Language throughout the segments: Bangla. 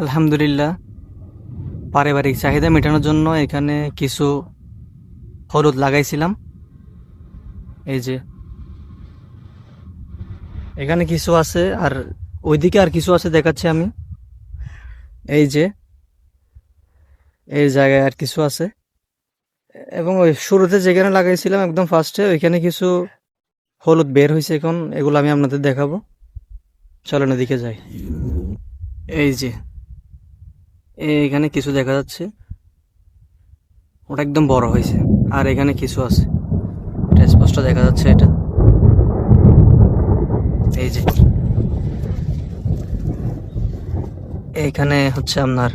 আলহামদুলিল্লাহ, পারিবারিক চাহিদা মেটানোর জন্য এখানে কিছু হলুদ লাগাইছিলাম। এই যে এখানে কিছু আছে, আর ওইদিকে আর কিছু আছে দেখাচ্ছি আমি। এই যে এই জায়গায় আর কিছু আছে, এবং ওই শুরুতে যেখানে লাগাইছিলাম একদম ফার্স্টে ওইখানে কিছু হলুদ বের হয়েছে। এখন এগুলো আমি আপনাদের দেখাবো, চলেন ওদিকে যাই। এই যে এখানে কিছু দেখা যাচ্ছে, ওটা একদম বড় হয়েছে। আর এখানে কিছু আছে, এটা স্পষ্ট দেখা যাচ্ছে। এটা এই যে এইখানে হচ্ছে আপনার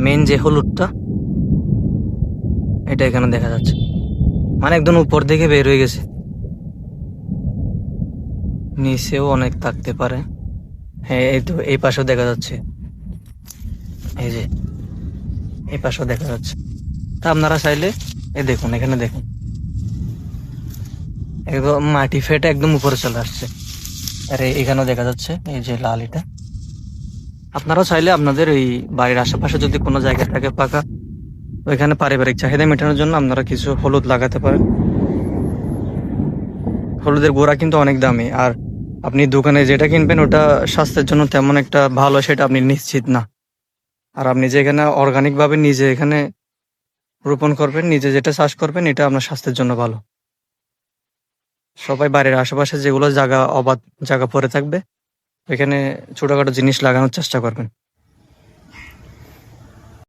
মেন যে হলুদটা, এটা এখানে দেখা যাচ্ছে, মানে একদম উপর দিকে বের হয়ে গেছে। নিচেও অনেক থাকতে পারে। হ্যাঁ, এই তো এই পাশেও দেখা যাচ্ছে। এই যে এই পাশেও দেখা যাচ্ছে। তা আপনারা চাইলে এই দেখুন, এখানে দেখুন, একদম মাটি ফেটে একদম উপরে চলে আসছে। আর এখানেও দেখা যাচ্ছে, এই যে লাল এটা। আপনারাও চাইলে আপনাদের এই বাড়ির আশেপাশে যদি কোনো জায়গা থাকে ফাঁকা, ওইখানে পারিবারিক চাহিদা মেটানোর জন্য আপনারা কিছু হলুদ লাগাতে পারেন। হলুদের গুঁড়া কিন্তু অনেক দামি, আর আপনি দোকানে যেটা কিনবেন ওটা স্বাস্থ্যের জন্য তেমন একটা ভালো সেটা আপনি নিশ্চিত না। আর আপনি যেখানে অর্গানিক ভাবে নিজে এখানে রোপণ করবেন, নিজে যেটা চাষ করবেন, এটা আপনার স্বাস্থ্যের জন্য ভালো। সবাই বাড়ির আশেপাশে যেগুলো জায়গা অবাধ জায়গা পড়ে থাকবে, ওইখানে ছোটখাটো জিনিস লাগানোর চেষ্টা করবেন।